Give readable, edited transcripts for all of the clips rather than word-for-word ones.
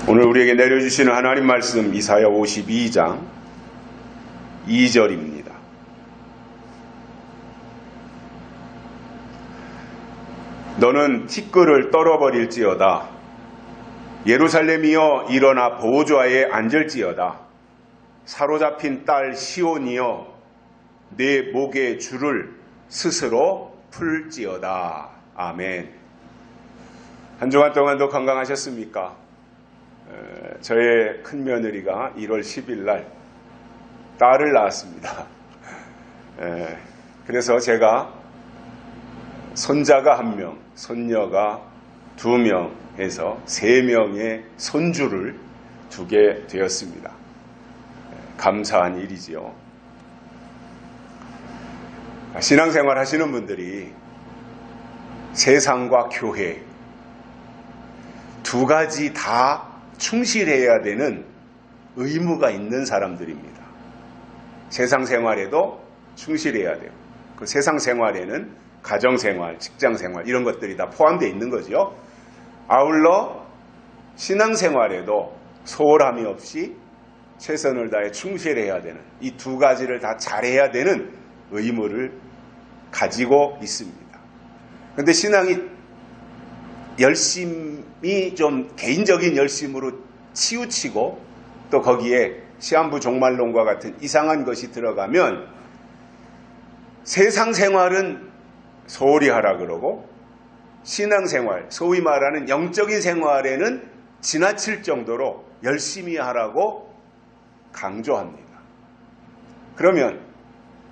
오늘 우리에게 내려주시는 하나님 말씀 이사야 52장 2절입니다. 너는 티끌을 떨어버릴지어다. 예루살렘이여 일어나 보좌에 앉을지어다. 사로잡힌 딸 시온이여 내 목의 줄을 스스로 풀지어다. 아멘. 한 주간 동안도 건강하셨습니까? 저의 큰며느리가 1월 10일 날 딸을 낳았습니다. 그래서 제가 손자가 1명, 손녀가 2명 해서 3명의 손주를 두게 되었습니다. 감사한 일이지요. 신앙생활 하시는 분들이 세상과 교회 두 가지 다 충실해야 되는 의무가 있는 사람들입니다. 세상 생활에도 충실해야 돼요. 그 세상 생활에는 가정생활, 직장생활 이런 것들이 다 포함되어 있는 거죠. 아울러 신앙생활에도 소홀함이 없이 최선을 다해 충실해야 되는 이 두 가지를 다 잘해야 되는 의무를 가지고 있습니다. 그런데 신앙이 열심히 좀 개인적인 열심으로 치우치고 또 거기에 시한부 종말론과 같은 이상한 것이 들어가면 세상 생활은 소홀히 하라 그러고 신앙생활, 소위 말하는 영적인 생활에는 지나칠 정도로 열심히 하라고 강조합니다. 그러면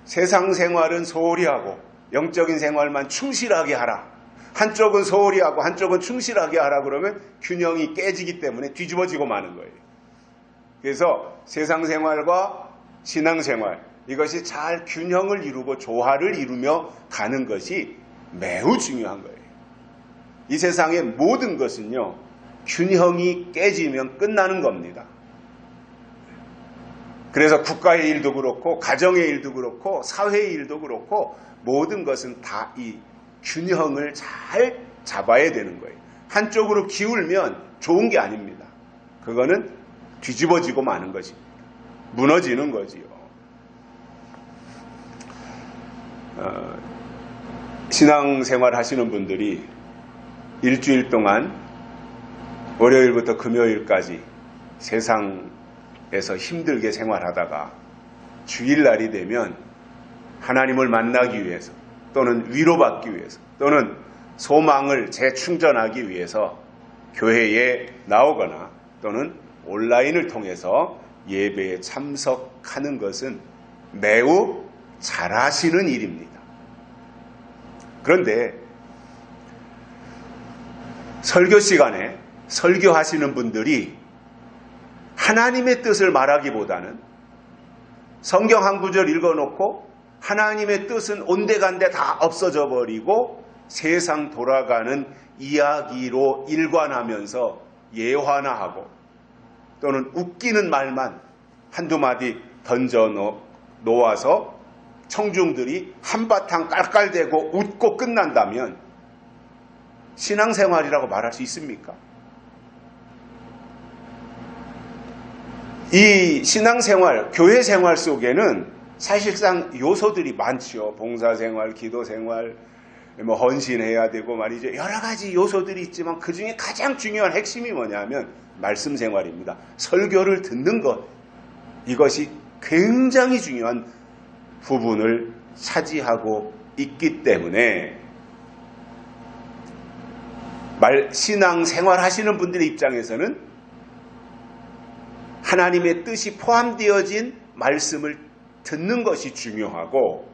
세상 생활은 소홀히 하고 영적인 생활만 충실하게 하라. 한쪽은 소홀히 하고 한쪽은 충실하게 하라 그러면 균형이 깨지기 때문에 뒤집어지고 마는 거예요. 그래서 세상 생활과 신앙 생활 이것이 잘 균형을 이루고 조화를 이루며 가는 것이 매우 중요한 거예요. 이 세상의 모든 것은요, 균형이 깨지면 끝나는 겁니다. 그래서 국가의 일도 그렇고 가정의 일도 그렇고 사회의 일도 그렇고 모든 것은 다 이 균형을 잘 잡아야 되는 거예요. 한쪽으로 기울면 좋은 게 아닙니다. 그거는 뒤집어지고 마는 것입니다. 무너지는 거지요. 신앙생활 하시는 분들이 일주일 동안 월요일부터 금요일까지 세상에서 힘들게 생활하다가 주일날이 되면 하나님을 만나기 위해서 또는 위로받기 위해서 또는 소망을 재충전하기 위해서 교회에 나오거나 또는 온라인을 통해서 예배에 참석하는 것은 매우 잘하시는 일입니다. 그런데 설교 시간에 설교하시는 분들이 하나님의 뜻을 말하기보다는 성경 한 구절 읽어놓고 하나님의 뜻은 온데간데 다 없어져 버리고 세상 돌아가는 이야기로 일관하면서 예화나하고 또는 웃기는 말만 한두 마디 던져 놓아서 청중들이 한바탕 깔깔대고 웃고 끝난다면 신앙생활이라고 말할 수 있습니까? 이 신앙생활, 교회생활 속에는 사실상 요소들이 많죠. 봉사생활, 기도생활, 헌신해야 되고 말이죠. 여러 가지 요소들이 있지만 그 중에 가장 중요한 핵심이 뭐냐면 말씀생활입니다. 설교를 듣는 것, 이것이 굉장히 중요한 부분을 차지하고 있기 때문에 신앙생활 하시는 분들의 입장에서는 하나님의 뜻이 포함되어진 말씀을 듣는 것이 중요하고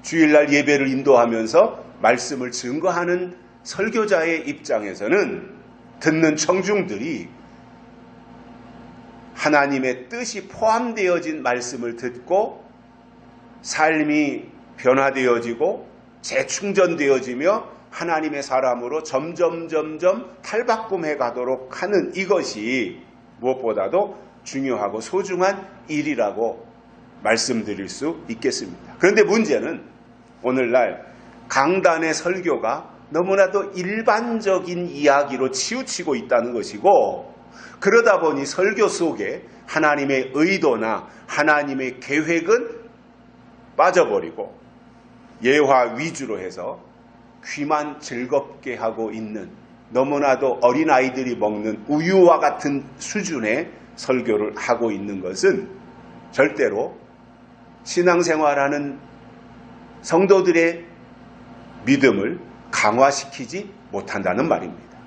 주일날 예배를 인도하면서 말씀을 증거하는 설교자의 입장에서는 듣는 청중들이 하나님의 뜻이 포함되어진 말씀을 듣고 삶이 변화되어지고 재충전되어지며 하나님의 사람으로 점점 탈바꿈해 가도록 하는 이것이 무엇보다도 중요하고 소중한 일이라고 말씀드릴 수 있겠습니다. 그런데 문제는 오늘날 강단의 설교가 너무나도 일반적인 이야기로 치우치고 있다는 것이고, 그러다 보니 설교 속에 하나님의 의도나 하나님의 계획은 빠져버리고 예화 위주로 해서 귀만 즐겁게 하고 있는, 너무나도 어린아이들이 먹는 우유와 같은 수준의 설교를 하고 있는 것은 절대로 신앙생활하는 성도들의 믿음을 강화시키지 못한다는 말입니다.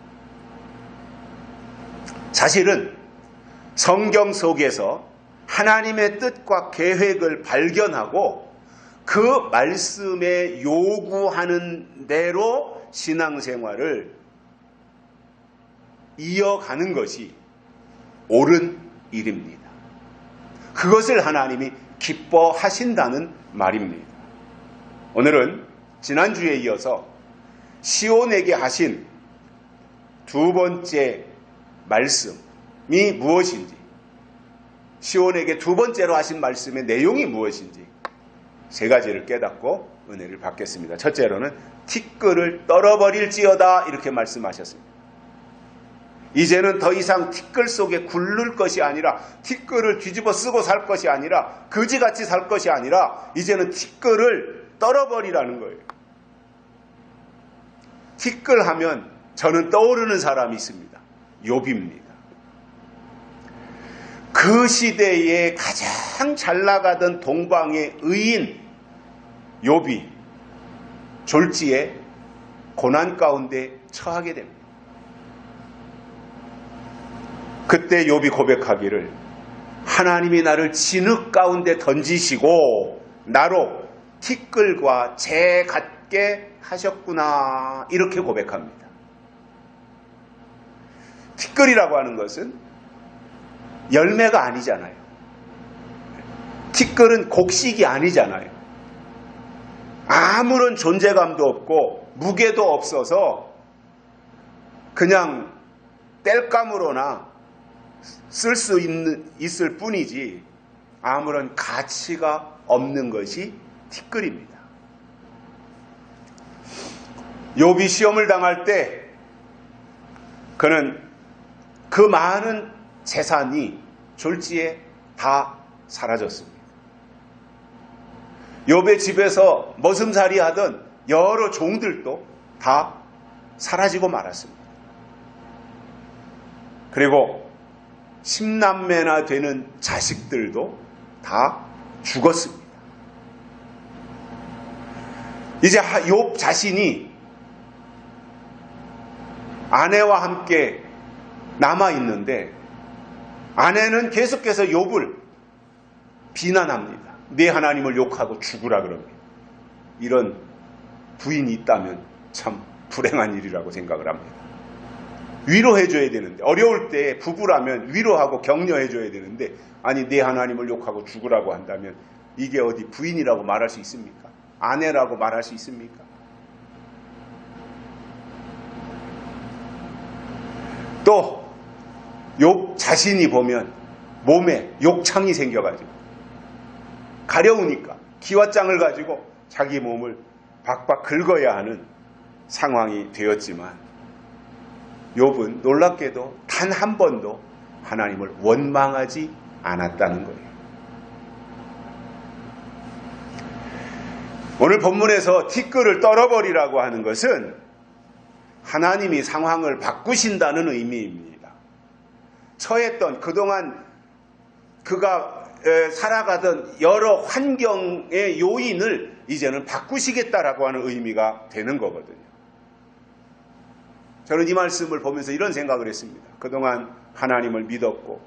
사실은 성경 속에서 하나님의 뜻과 계획을 발견하고 그 말씀에 요구하는 대로 신앙생활을 이어가는 것이 옳은 일입니다. 그것을 하나님이 기뻐하신다는 말입니다. 오늘은 지난주에 이어서 시온에게 하신 두 번째 말씀이 무엇인지, 시온에게 두 번째로 하신 말씀의 내용이 무엇인지 세 가지를 깨닫고 은혜를 받겠습니다. 첫째로는 티끌을 떨어버릴지어다 이렇게 말씀하셨습니다. 이제는 더 이상 티끌 속에 굴를 것이 아니라, 티끌을 뒤집어 쓰고 살 것이 아니라, 거지같이 살 것이 아니라 이제는 티끌을 떨어버리라는 거예요. 티끌 하면 저는 떠오르는 사람이 있습니다. 욥입니다. 그 시대에 가장 잘 나가던 동방의 의인 욥이 졸지에 고난 가운데 처하게 됩니다. 그때 욥이 고백하기를, 하나님이 나를 진흙 가운데 던지시고 나로 티끌과 재 같게 하셨구나, 이렇게 고백합니다. 티끌이라고 하는 것은 열매가 아니잖아요. 티끌은 곡식이 아니잖아요. 아무런 존재감도 없고 무게도 없어서 그냥 땔감으로나 쓸 수 있을 뿐이지 아무런 가치가 없는 것이 티끌입니다. 욥이 시험을 당할 때 그는 그 많은 재산이 졸지에 다 사라졌습니다. 욥의 집에서 머슴살이 하던 여러 종들도 다 사라지고 말았습니다. 그리고 10남매나 되는 자식들도 다 죽었습니다. 이제 욥 자신이 아내와 함께 남아있는데, 아내는 계속해서 욥을 비난합니다. 네 하나님을 욕하고 죽으라 그럽니다. 이런 부인이 있다면 참 불행한 일이라고 생각을 합니다. 위로해줘야 되는데, 어려울 때 부부라면 위로하고 격려해줘야 되는데, 아니 네 하나님을 욕하고 죽으라고 한다면 이게 어디 부인이라고 말할 수 있습니까? 아내라고 말할 수 있습니까? 또 욥 자신이 보면 몸에 욕창이 생겨가지고 가려우니까 기왓장을 가지고 자기 몸을 박박 긁어야 하는 상황이 되었지만, 욥은 놀랍게도 단 한 번도 하나님을 원망하지 않았다는 거예요. 오늘 본문에서 티끌을 떨어버리라고 하는 것은 하나님이 상황을 바꾸신다는 의미입니다. 처했던 그동안 그가 살아가던 여러 환경의 요인을 이제는 바꾸시겠다라고 하는 의미가 되는 거거든요. 저는 이 말씀을 보면서 이런 생각을 했습니다. 그동안 하나님을 믿었고,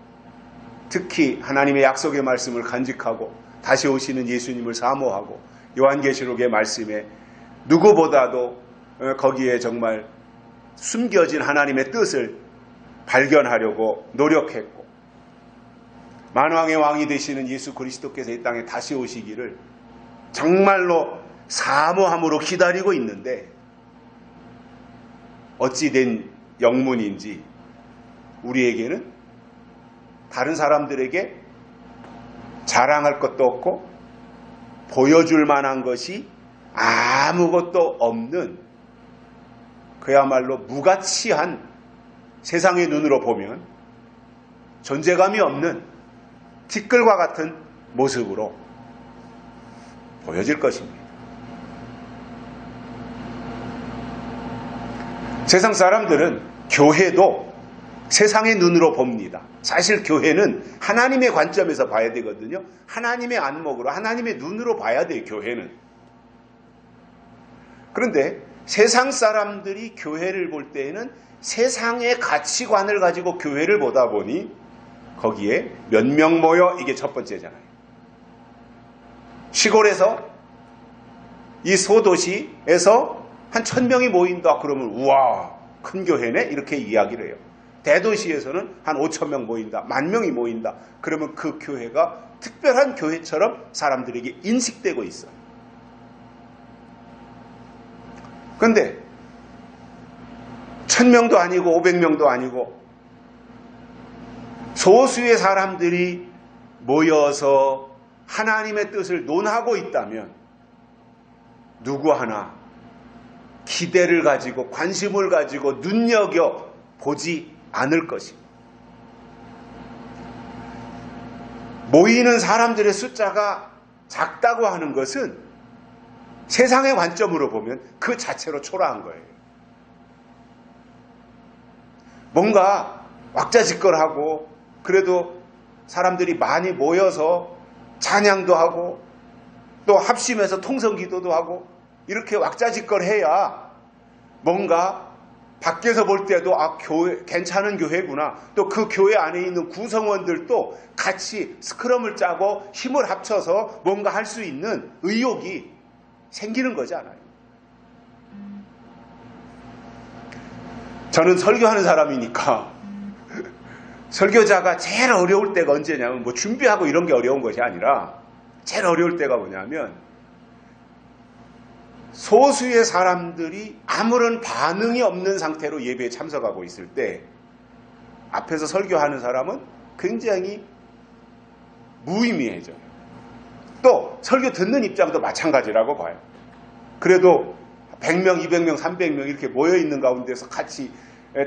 특히 하나님의 약속의 말씀을 간직하고, 다시 오시는 예수님을 사모하고, 요한계시록의 말씀에 누구보다도 거기에 정말 숨겨진 하나님의 뜻을 발견하려고 노력했고, 만왕의 왕이 되시는 예수 그리스도께서 이 땅에 다시 오시기를 정말로 사모함으로 기다리고 있는데, 어찌 된 영문인지 우리에게는 다른 사람들에게 자랑할 것도 없고 보여줄 만한 것이 아무것도 없는 그야말로 무가치한, 세상의 눈으로 보면 존재감이 없는 티끌과 같은 모습으로 보여질 것입니다. 세상 사람들은 교회도 세상의 눈으로 봅니다. 사실 교회는 하나님의 관점에서 봐야 되거든요. 하나님의 안목으로, 하나님의 눈으로 봐야 돼요, 교회는. 그런데 세상 사람들이 교회를 볼 때에는 세상의 가치관을 가지고 교회를 보다 보니 거기에 몇 명 모여, 이게 첫 번째잖아요. 시골에서, 이 소도시에서 한 1000명이 모인다 그러면 우와, 큰 교회네? 이렇게 이야기를 해요. 대도시에서는 한 5000명 모인다, 10,000명이 모인다 그러면 그 교회가 특별한 교회처럼 사람들에게 인식되고 있어요. 그런데 1000명도 아니고 500명도 아니고 소수의 사람들이 모여서 하나님의 뜻을 논하고 있다면 누구 하나 기대를 가지고 관심을 가지고 눈여겨 보지 않을 것입니다. 모이는 사람들의 숫자가 작다고 하는 것은 세상의 관점으로 보면 그 자체로 초라한 거예요. 뭔가 왁자지껄하고 그래도 사람들이 많이 모여서 찬양도 하고 또 합심해서 통성기도도 하고 이렇게 왁자지껄해야 뭔가 밖에서 볼 때도 교회 괜찮은 교회구나, 또 그 교회 안에 있는 구성원들도 같이 스크럼을 짜고 힘을 합쳐서 뭔가 할 수 있는 의욕이 생기는 거잖아요. 저는 설교하는 사람이니까 설교자가 제일 어려울 때가 언제냐면 뭐 준비하고 이런 게 어려운 것이 아니라 제일 어려울 때가 뭐냐면 소수의 사람들이 아무런 반응이 없는 상태로 예배에 참석하고 있을 때 앞에서 설교하는 사람은 굉장히 무의미해져요. 또 설교 듣는 입장도 마찬가지라고 봐요. 그래도 100명, 200명, 300명 이렇게 모여있는 가운데서 같이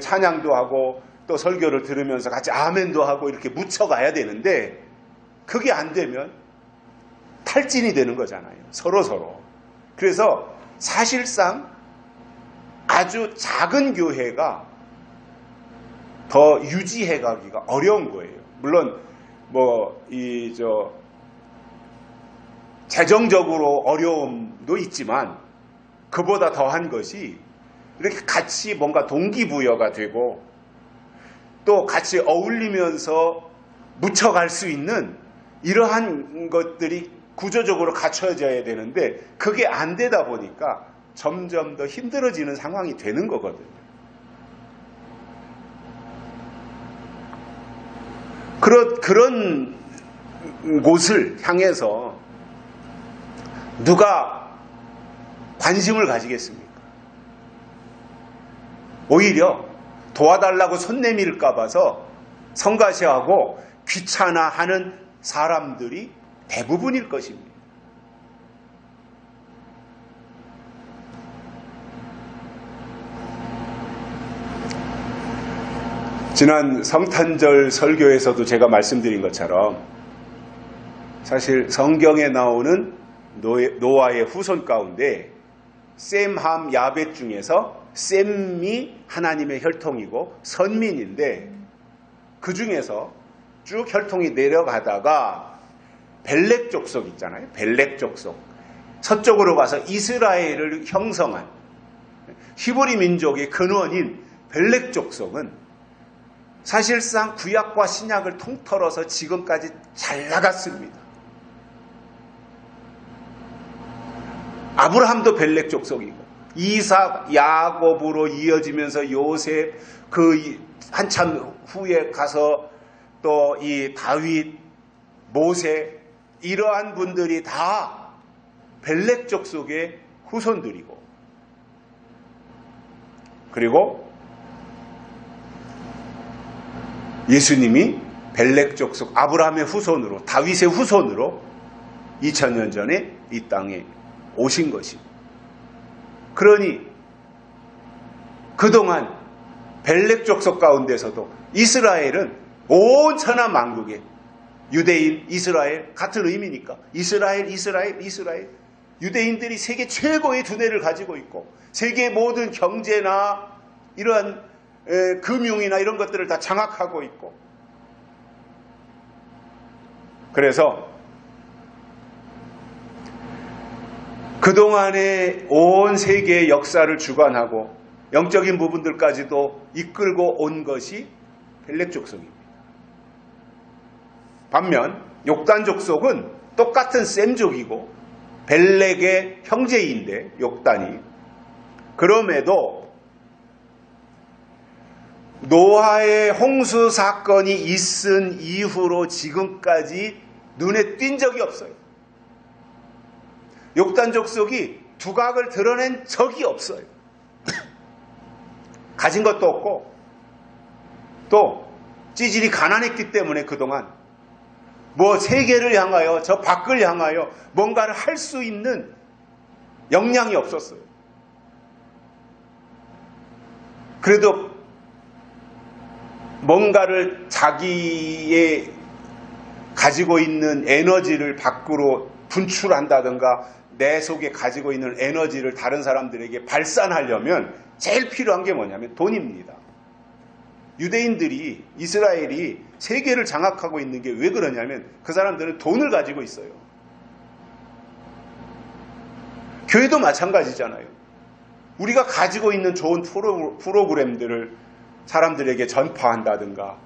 찬양도 하고 또 설교를 들으면서 같이 아멘도 하고 이렇게 묻혀가야 되는데 그게 안 되면 탈진이 되는 거잖아요. 서로. 그래서 사실상 아주 작은 교회가 더 유지해 가기가 어려운 거예요. 물론 재정적으로 어려움도 있지만 그보다 더한 것이 이렇게 같이 뭔가 동기부여가 되고 또 같이 어울리면서 묻혀갈 수 있는 이러한 것들이 구조적으로 갖춰져야 되는데 그게 안 되다 보니까 점점 더 힘들어지는 상황이 되는 거거든요. 그런 곳을 향해서 누가 관심을 가지겠습니까? 오히려 도와달라고 손 내밀까 봐서 성가시하고 귀찮아하는 사람들이 대부분일 것입니다. 지난 성탄절 설교에서도 제가 말씀드린 것처럼 사실 성경에 나오는 노아의 후손 가운데 셈, 함, 야벳 중에서 셈이 하나님의 혈통이고 선민인데 그 중에서 쭉 혈통이 내려가다가 벨렉 족속 있잖아요. 벨렉 족속. 서쪽으로 가서 이스라엘을 형성한 히브리 민족의 근원인 벨렉 족속은 사실상 구약과 신약을 통틀어서 지금까지 잘 나갔습니다. 아브라함도 벨렉 족속이고 이삭, 야곱으로 이어지면서 요셉, 그 한참 후에 가서 또 이 다윗, 모세 이러한 분들이 다 벨렉 족속의 후손들이고 그리고 예수님이 벨렉 족속 아브라함의 후손으로 다윗의 후손으로 2000년 전에 이 땅에 오신 것입니다. 그러니 그동안 벨렉 족속 가운데서도 이스라엘은 온 천하 만국에 유대인, 이스라엘 같은 의미니까 이스라엘, 이스라엘, 이스라엘. 유대인들이 세계 최고의 두뇌를 가지고 있고 세계 모든 경제나 이러한 금융이나 이런 것들을 다 장악하고 있고, 그래서 그동안의 온 세계의 역사를 주관하고 영적인 부분들까지도 이끌고 온 것이 벨렉 족속입니다. 반면 욕단 족속은 똑같은 셈족이고 벨렉의 형제인데 욕단이, 그럼에도 노아의 홍수 사건이 있은 이후로 지금까지 눈에 띈 적이 없어요. 욕단 족속이 두각을 드러낸 적이 없어요. 가진 것도 없고 또 찌질이 가난했기 때문에 그동안 뭐 세계를 향하여 저 밖을 향하여 뭔가를 할 수 있는 역량이 없었어요. 그래도 뭔가를 자기의 가지고 있는 에너지를 밖으로 분출한다든가 내 속에 가지고 있는 에너지를 다른 사람들에게 발산하려면 제일 필요한 게 뭐냐면 돈입니다. 유대인들이, 이스라엘이 세계를 장악하고 있는 게 왜 그러냐면 그 사람들은 돈을 가지고 있어요. 교회도 마찬가지잖아요. 우리가 가지고 있는 좋은 프로그램들을 사람들에게 전파한다든가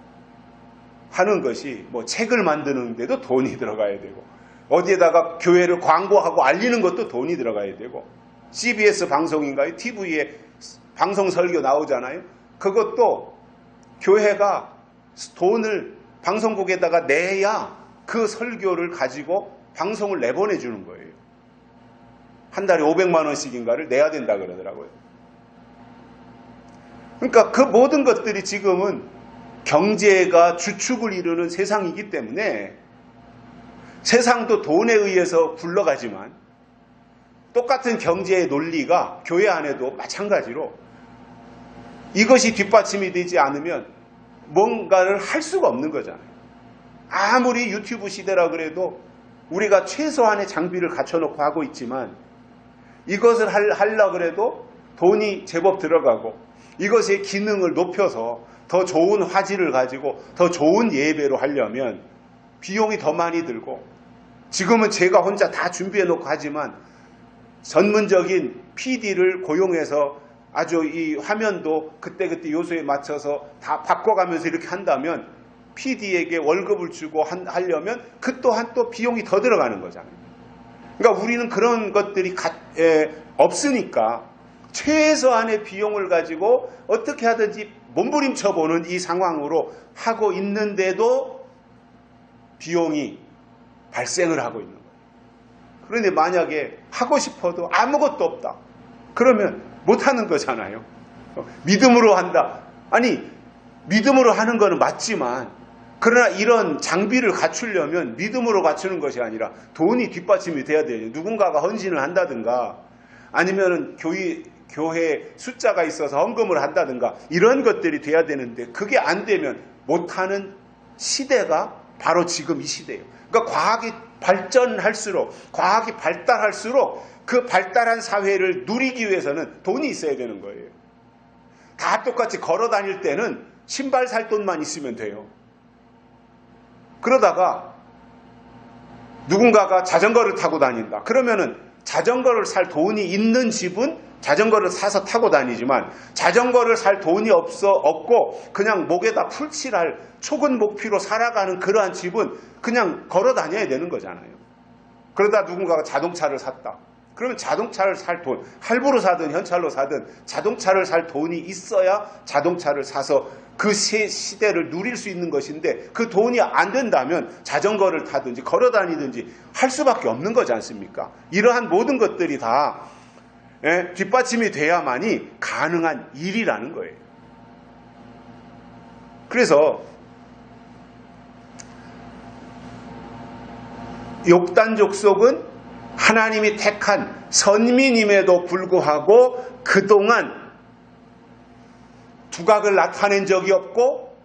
하는 것이, 뭐 책을 만드는데도 돈이 들어가야 되고 어디에다가 교회를 광고하고 알리는 것도 돈이 들어가야 되고, CBS 방송인가요? TV에 방송 설교 나오잖아요. 그것도 교회가 돈을 방송국에다가 내야 그 설교를 가지고 방송을 내보내주는 거예요. 한 달에 500만 원씩인가를 내야 된다 그러더라고요. 그러니까 그 모든 것들이 지금은 경제가 주축을 이루는 세상이기 때문에 세상도 돈에 의해서 굴러가지만 똑같은 경제의 논리가 교회 안에도 마찬가지로 이것이 뒷받침이 되지 않으면 뭔가를 할 수가 없는 거잖아요. 아무리 유튜브 시대라 그래도 우리가 최소한의 장비를 갖춰놓고 하고 있지만 이것을 하려고 그래도 돈이 제법 들어가고 이것의 기능을 높여서 더 좋은 화질을 가지고 더 좋은 예배로 하려면 비용이 더 많이 들고, 지금은 제가 혼자 다 준비해놓고 하지만 전문적인 PD를 고용해서 아주 이 화면도 그때그때 요소에 맞춰서 다 바꿔가면서 이렇게 한다면 PD에게 월급을 주고 하려면 그 또한 또 비용이 더 들어가는 거잖아요. 그러니까 우리는 그런 것들이 없으니까 최소한의 비용을 가지고 어떻게 하든지 몸부림쳐보는 이 상황으로 하고 있는데도 비용이 발생을 하고 있는 거예요. 그런데 만약에 하고 싶어도 아무것도 없다. 그러면 못하는 거잖아요. 믿음으로 한다. 아니, 믿음으로 하는 거는 맞지만, 그러나 이런 장비를 갖추려면 믿음으로 갖추는 것이 아니라 돈이 뒷받침이 돼야 돼요. 누군가가 헌신을 한다든가 아니면 교회 숫자가 있어서 헌금을 한다든가 이런 것들이 돼야 되는데, 그게 안 되면 못하는 시대가 바로 지금 이 시대예요. 그러니까 과학이 발전할수록, 과학이 발달할수록 그 발달한 사회를 누리기 위해서는 돈이 있어야 되는 거예요. 다 똑같이 걸어 다닐 때는 신발 살 돈만 있으면 돼요. 그러다가 누군가가 자전거를 타고 다닌다. 그러면은 자전거를 살 돈이 있는 집은 자전거를 사서 타고 다니지만, 자전거를 살 돈이 없고 그냥 목에다 풀칠할 초근 목피로 살아가는 그러한 집은 그냥 걸어 다녀야 되는 거잖아요. 그러다 누군가가 자동차를 샀다. 그러면 자동차를 살 돈, 할부로 사든 현찰로 사든 자동차를 살 돈이 있어야 자동차를 사서 그 시대를 누릴 수 있는 것인데, 그 돈이 안 된다면 자전거를 타든지 걸어 다니든지 할 수밖에 없는 거지 않습니까? 이러한 모든 것들이 다 뒷받침이 돼야만이 가능한 일이라는 거예요. 그래서 욕단 족속은 하나님이 택한 선민임에도 불구하고 그동안 두각을 나타낸 적이 없고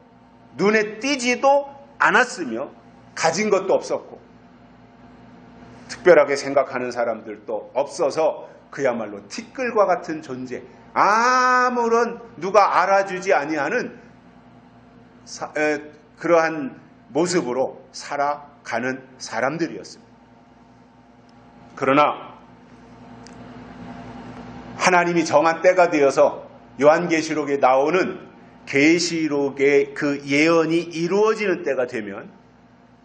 눈에 띄지도 않았으며 가진 것도 없었고 특별하게 생각하는 사람들도 없어서 그야말로 티끌과 같은 존재, 아무런 누가 알아주지 아니하는 그러한 모습으로 살아가는 사람들이었습니다. 그러나 하나님이 정한 때가 되어서 요한계시록에 나오는 계시록의 그 예언이 이루어지는 때가 되면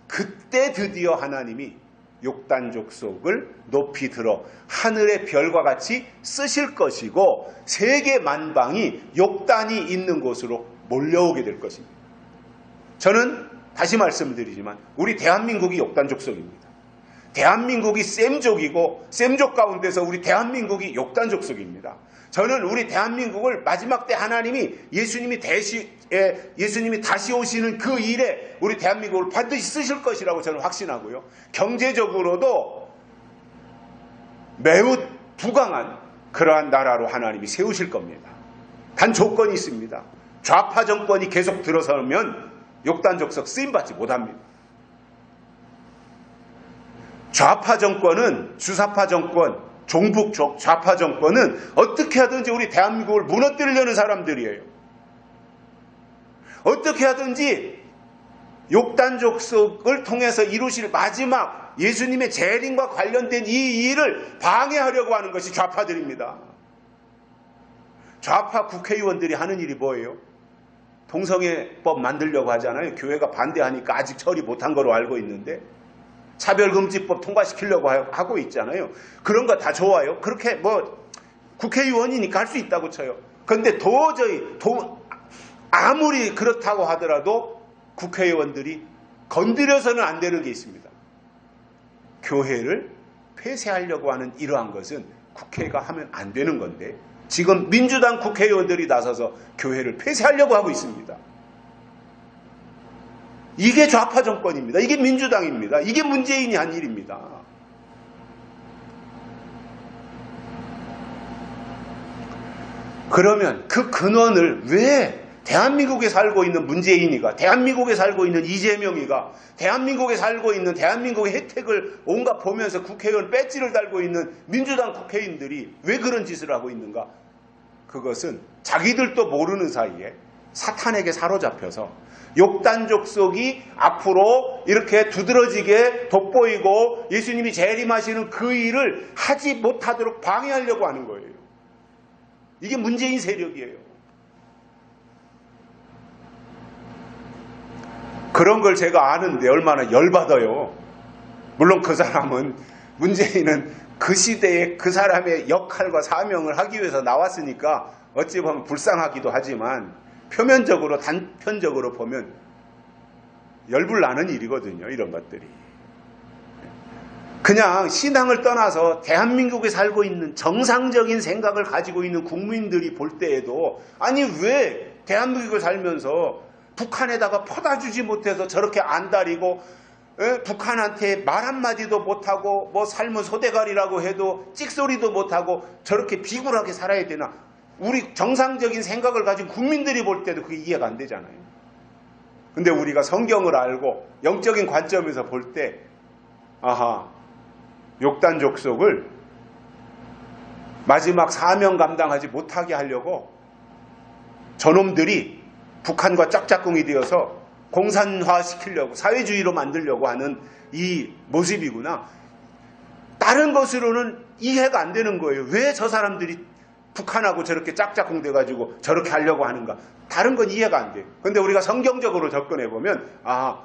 그때 드디어 하나님이 욕단 족속을 높이 들어 하늘의 별과 같이 쓰실 것이고 세계 만방이 욕단이 있는 곳으로 몰려오게 될 것입니다. 저는 다시 말씀드리지만 우리 대한민국이 욕단 족속입니다. 대한민국이 셈족이고 셈족 가운데서 우리 대한민국이 욕단 족속입니다. 저는 우리 대한민국을 마지막 때 하나님이 예수님이 다시 오시는 그 일에 우리 대한민국을 반드시 쓰실 것이라고 저는 확신하고요. 경제적으로도 매우 부강한 그러한 나라로 하나님이 세우실 겁니다. 단 조건이 있습니다. 좌파 정권이 계속 들어서면 욕단 족속 쓰임받지 못합니다. 좌파 정권은 주사파 정권, 종북 좌파 정권은 어떻게 하든지 우리 대한민국을 무너뜨리려는 사람들이에요. 어떻게 하든지 욕단 족속을 통해서 이루실 마지막 예수님의 재림과 관련된 이 일을 방해하려고 하는 것이 좌파들입니다. 좌파 국회의원들이 하는 일이 뭐예요? 동성애법 만들려고 하잖아요. 교회가 반대하니까 아직 처리 못한 거로 알고 있는데 차별금지법 통과시키려고 하고 있잖아요. 그런 거 다 좋아요. 그렇게 국회의원이니까 할 수 있다고 쳐요. 그런데 도저히 아무리 그렇다고 하더라도 국회의원들이 건드려서는 안 되는 게 있습니다. 교회를 폐쇄하려고 하는 이러한 것은 국회가 하면 안 되는 건데 지금 민주당 국회의원들이 나서서 교회를 폐쇄하려고 하고 있습니다. 이게 좌파 정권입니다. 이게 민주당입니다. 이게 문재인이 한 일입니다. 그러면 그 근원을 왜 대한민국에 살고 있는 문재인이가, 대한민국에 살고 있는 이재명이가, 대한민국에 살고 있는 대한민국의 혜택을 온갖 보면서 국회의원 배지를 달고 있는 민주당 국회의원들이 왜 그런 짓을 하고 있는가? 그것은 자기들도 모르는 사이에 사탄에게 사로잡혀서 욕단 족속이 앞으로 이렇게 두드러지게 돋보이고 예수님이 재림하시는 그 일을 하지 못하도록 방해하려고 하는 거예요. 이게 문재인 세력이에요. 그런 걸 제가 아는데 얼마나 열받아요. 물론 그 사람은, 문재인은 그 시대에 그 사람의 역할과 사명을 하기 위해서 나왔으니까 어찌 보면 불쌍하기도 하지만 표면적으로, 단편적으로 보면 열불나는 일이거든요. 이런 것들이. 그냥 신앙을 떠나서 대한민국에 살고 있는 정상적인 생각을 가지고 있는 국민들이 볼 때에도 아니 왜 대한민국을 살면서 북한에다가 퍼다주지 못해서 저렇게 안달이고 북한한테 말 한마디도 못하고 뭐 삶은 소대가리라고 해도 찍소리도 못하고 저렇게 비굴하게 살아야 되나. 우리 정상적인 생각을 가진 국민들이 볼 때도 그게 이해가 안 되잖아요. 근데 우리가 성경을 알고 영적인 관점에서 볼 때 아하, 욕단 족속을 마지막 사명 감당하지 못하게 하려고 저놈들이 북한과 짝짝꿍이 되어서 공산화시키려고 사회주의로 만들려고 하는 이 모습이구나. 다른 것으로는 이해가 안 되는 거예요. 왜 저 사람들이 북한하고 저렇게 짝짝꿍 돼가지고 저렇게 하려고 하는가. 다른 건 이해가 안 돼요. 그런데 우리가 성경적으로 접근해보면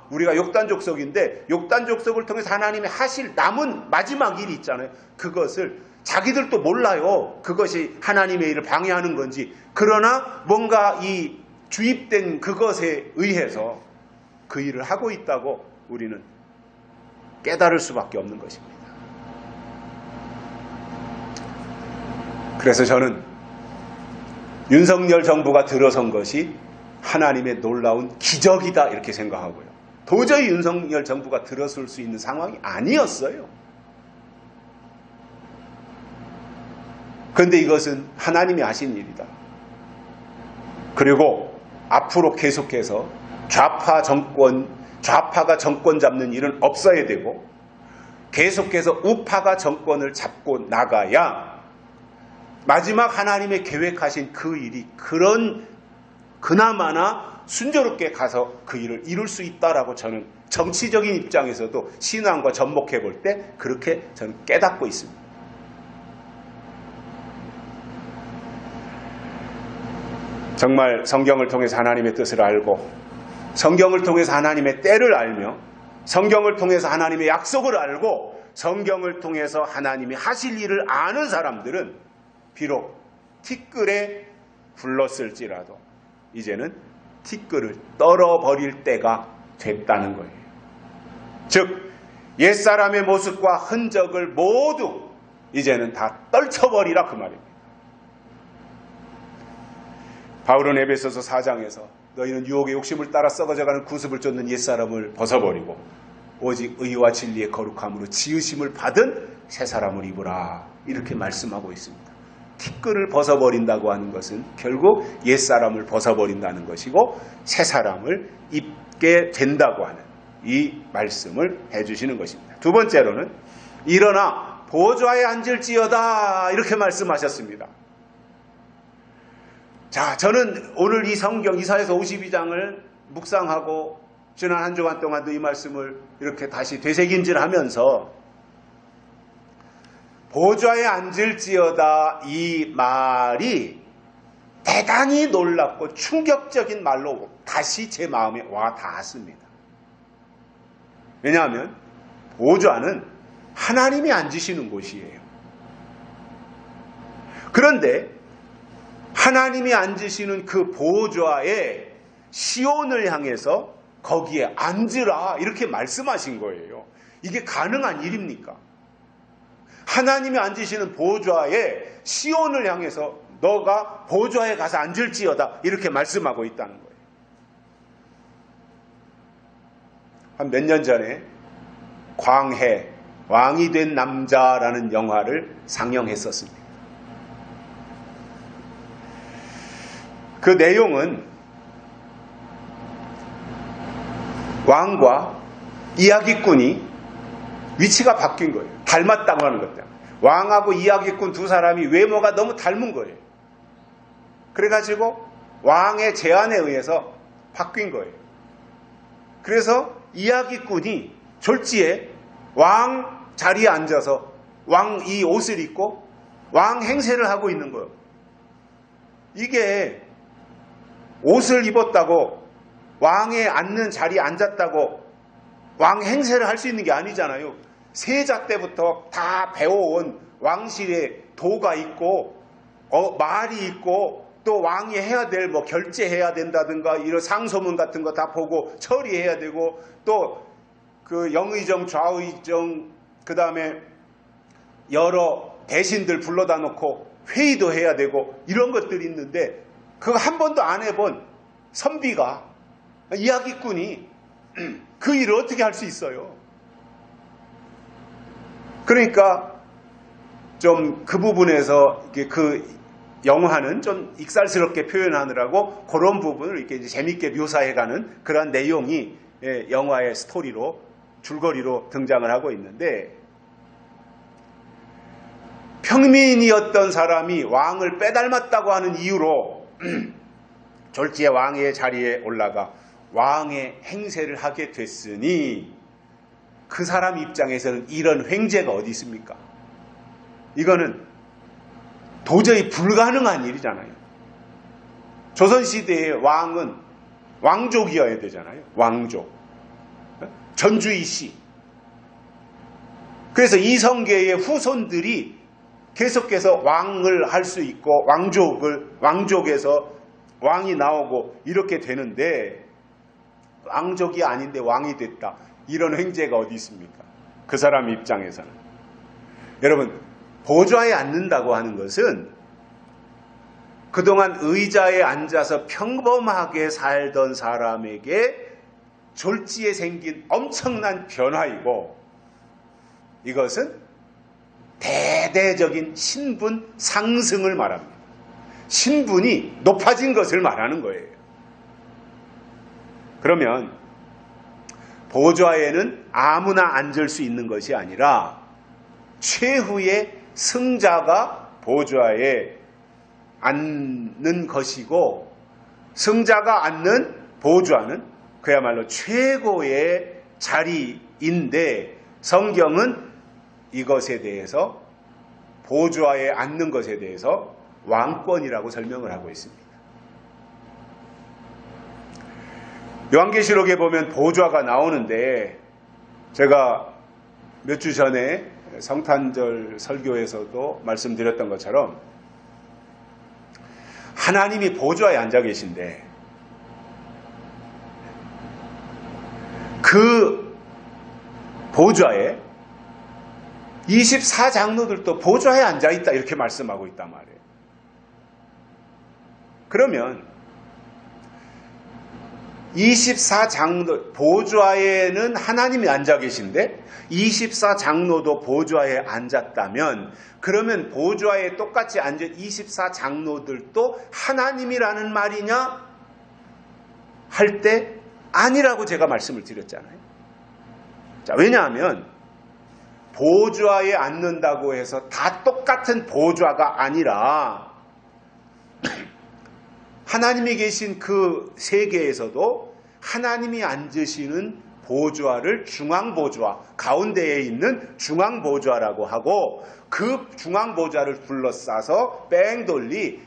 우리가 욕단 족속인데 욕단 족속을 통해서 하나님이 하실 남은 마지막 일이 있잖아요. 그것을 자기들도 몰라요. 그것이 하나님의 일을 방해하는 건지. 그러나 뭔가 이 주입된 그것에 의해서 그 일을 하고 있다고 우리는 깨달을 수밖에 없는 것입니다. 그래서 저는 윤석열 정부가 들어선 것이 하나님의 놀라운 기적이다 이렇게 생각하고요. 도저히 윤석열 정부가 들어설 수 있는 상황이 아니었어요. 그런데 이것은 하나님이 하신 일이다. 그리고 앞으로 계속해서 좌파가 정권 잡는 일은 없어야 되고 계속해서 우파가 정권을 잡고 나가야 마지막 하나님의 계획하신 그 일이 그나마나 순조롭게 가서 그 일을 이룰 수 있다라고 저는 정치적인 입장에서도 신앙과 접목해 볼 때 그렇게 저는 깨닫고 있습니다. 정말 성경을 통해서 하나님의 뜻을 알고 성경을 통해서 하나님의 때를 알며 성경을 통해서 하나님의 약속을 알고 성경을 통해서 하나님이 하실 일을 아는 사람들은 비록 티끌에 굴렀을지라도 이제는 티끌을 떨어버릴 때가 됐다는 거예요. 즉 옛사람의 모습과 흔적을 모두 이제는 다 떨쳐버리라 그 말입니다. 바울은 에베소서 4장에서 너희는 유혹의 욕심을 따라 썩어져가는 구습을 쫓는 옛사람을 벗어버리고 오직 의와 진리의 거룩함으로 지으심을 받은 새 사람을 입으라 이렇게 말씀하고 있습니다. 티끌을 벗어버린다고 하는 것은 결국 옛사람을 벗어버린다는 것이고 새 사람을 입게 된다고 하는 이 말씀을 해주시는 것입니다. 두 번째로는 일어나 보좌에 앉을지어다 이렇게 말씀하셨습니다. 자, 저는 오늘 이 성경 이사야서 52장을 묵상하고 지난 한 주간 동안도 이 말씀을 이렇게 다시 되새김질하면서 보좌에 앉을지어다 이 말이 대단히 놀랍고 충격적인 말로 다시 제 마음에 와 닿았습니다. 왜냐하면 보좌는 하나님이 앉으시는 곳이에요. 그런데 하나님이 앉으시는 그 보좌에 시온을 향해서 거기에 앉으라 이렇게 말씀하신 거예요. 이게 가능한 일입니까? 하나님이 앉으시는 보좌에 시온을 향해서 너가 보좌에 가서 앉을지어다 이렇게 말씀하고 있다는 거예요. 한 몇 년 전에 광해 왕이 된 남자라는 영화를 상영했었습니다. 그 내용은 왕과 이야기꾼이 위치가 바뀐 거예요. 닮았다고 하는 것 때문에. 왕하고 이야기꾼 두 사람이 외모가 너무 닮은 거예요. 그래가지고 왕의 제안에 의해서 바뀐 거예요. 그래서 이야기꾼이 졸지에 왕 자리에 앉아서 왕 이 옷을 입고 왕 행세를 하고 있는 거예요. 이게 옷을 입었다고 왕에 앉는 자리에 앉았다고 왕 행세를 할 수 있는 게 아니잖아요. 세자 때부터 다 배워온 왕실에 도가 있고 말이 있고 또 왕이 해야 될 뭐 결제해야 된다든가 이런 상소문 같은 거 다 보고 처리해야 되고 또 그 영의정 좌의정 그 다음에 여러 대신들 불러다 놓고 회의도 해야 되고 이런 것들이 있는데 그거 한 번도 안 해본 선비가 이야기꾼이 그 일을 어떻게 할 수 있어요? 그러니까 좀 그 부분에서 그 영화는 좀 익살스럽게 표현하느라고 그런 부분을 이렇게 이제 재밌게 묘사해가는 그런 내용이 영화의 스토리로 줄거리로 등장을 하고 있는데 평민이었던 사람이 왕을 빼닮았다고 하는 이유로 졸지에 왕의 자리에 올라가 왕의 행세를 하게 됐으니 그 사람 입장에서는 이런 횡재가 어디 있습니까? 이거는 도저히 불가능한 일이잖아요. 조선시대의 왕은 왕족이어야 되잖아요. 왕족. 전주이씨. 그래서 이성계의 후손들이 계속해서 왕을 할 수 있고 왕족에서 왕이 나오고 이렇게 되는데 왕족이 아닌데 왕이 됐다. 이런 횡재가 어디 있습니까? 그 사람 입장에서는. 여러분 보좌에 앉는다고 하는 것은 그동안 의자에 앉아서 평범하게 살던 사람에게 졸지에 생긴 엄청난 변화이고 이것은 대대적인 신분 상승을 말합니다. 신분이 높아진 것을 말하는 거예요. 그러면 보좌에는 아무나 앉을 수 있는 것이 아니라 최후의 승자가 보좌에 앉는 것이고, 승자가 앉는 보좌는 그야말로 최고의 자리인데, 성경은 이것에 대해서, 보좌에 앉는 것에 대해서 왕권이라고 설명을 하고 있습니다. 요한계시록에 보면 보좌가 나오는데, 제가 몇 주 전에 성탄절 설교에서도 말씀드렸던 것처럼 하나님이 보좌에 앉아 계신데, 그 보좌에 24장로들도 보좌에 앉아 있다, 이렇게 말씀하고 있단 말이에요. 그러면 24장로, 보좌에는 하나님이 앉아 계신데 24장로도 보좌에 앉았다면, 그러면 보좌에 똑같이 앉은 24장로들도 하나님이라는 말이냐 할 때 아니라고 제가 말씀을 드렸잖아요. 자, 왜냐하면 보좌에 앉는다고 해서 다 똑같은 보좌가 아니라 하나님이 계신 그 세계에서도 하나님이 앉으시는 보좌를 중앙보좌, 가운데에 있는 중앙보좌라고 하고, 그 중앙보좌를 둘러싸서 뺑돌리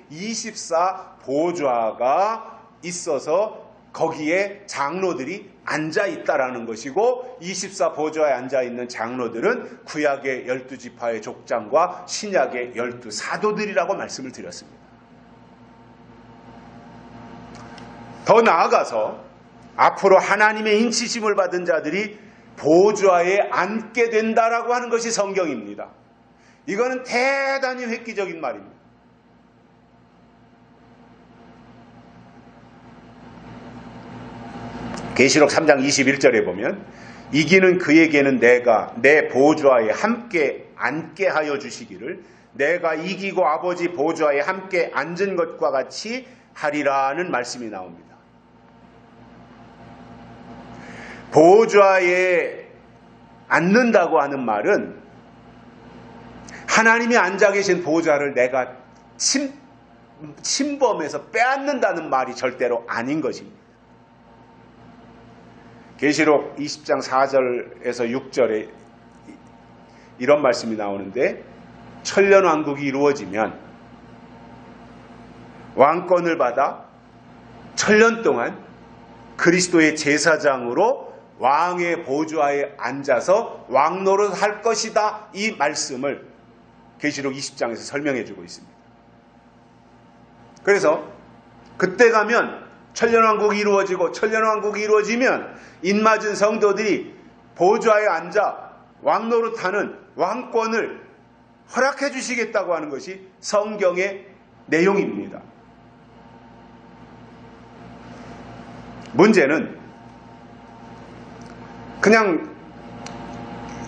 24보좌가 있어서 거기에 장로들이 앉아있다라는 것이고, 24보좌에 앉아있는 장로들은 구약의 12지파의 족장과 신약의 12사도들이라고 말씀을 드렸습니다. 더 나아가서 앞으로 하나님의 인치심을 받은 자들이 보좌에 앉게 된다라고 하는 것이 성경입니다. 이거는 대단히 획기적인 말입니다. 계시록 3장 21절에 보면, 이기는 그에게는 내가 내 보좌에 함께 앉게 하여 주시기를 내가 이기고 아버지 보좌에 함께 앉은 것과 같이 하리라는 말씀이 나옵니다. 보좌에 앉는다고 하는 말은 하나님이 앉아 계신 보좌를 내가 침범해서 빼앗는다는 말이 절대로 아닌 것입니다. 계시록 20장 4절에서 6절에 이런 말씀이 나오는데, 천년왕국이 이루어지면 왕권을 받아 천년 동안 그리스도의 제사장으로 왕의 보좌에 앉아서 왕노릇 할 것이다, 이 말씀을 계시록 20장에서 설명해 주고 있습니다. 그래서 그때 가면 천년왕국이 이루어지고, 천년왕국이 이루어지면 인맞은 성도들이 보좌에 앉아 왕노릇하는 왕권을 허락해 주시겠다고 하는 것이 성경의 내용입니다. 문제는 그냥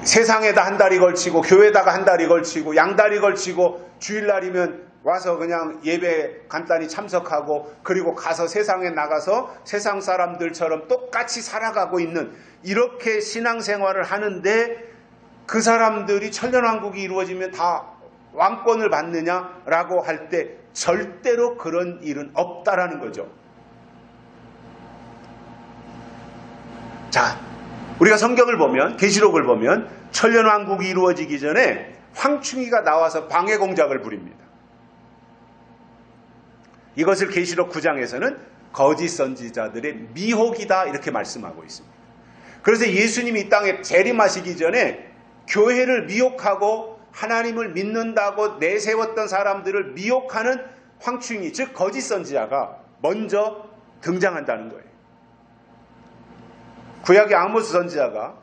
세상에다 한 다리 걸치고 교회에다가 한 다리 걸치고 양다리 걸치고 주일날이면 와서 그냥 예배 간단히 참석하고, 그리고 가서 세상에 나가서 세상 사람들처럼 똑같이 살아가고 있는, 이렇게 신앙생활을 하는데 그 사람들이 천년왕국이 이루어지면 다 왕권을 받느냐라고 할 때 절대로 그런 일은 없다라는 거죠. 자, 우리가 성경을 보면, 계시록을 보면 천년왕국이 이루어지기 전에 황충이가 나와서 방해 공작을 부립니다. 이것을 계시록 9장에서는 거짓 선지자들의 미혹이다, 이렇게 말씀하고 있습니다. 그래서 예수님이 이 땅에 재림하시기 전에 교회를 미혹하고 하나님을 믿는다고 내세웠던 사람들을 미혹하는 황충이, 즉 거짓 선지자가 먼저 등장한다는 거예요. 구약의 아모스 선지자가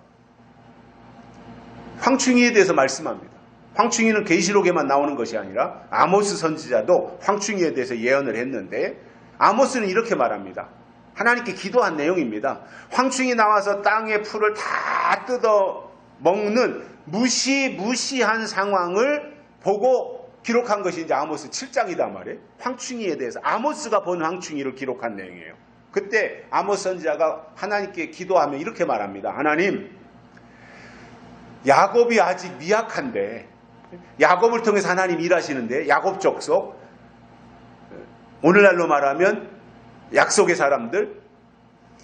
황충이에 대해서 말씀합니다. 황충이는 계시록에만 나오는 것이 아니라 아모스 선지자도 황충이에 대해서 예언을 했는데, 아모스는 이렇게 말합니다. 하나님께 기도한 내용입니다. 황충이 나와서 땅의 풀을 다 뜯어 먹는 무시무시한 상황을 보고 기록한 것이 이제 아모스 7장이단 말이에요. 황충이에 대해서 아모스가 본 황충이를 기록한 내용이에요. 그때 아모스 선지자가 하나님께 기도하며 이렇게 말합니다. 하나님, 야곱이 아직 미약한데, 야곱을 통해서 하나님 일하시는데, 야곱 족속, 오늘날로 말하면 약속의 사람들,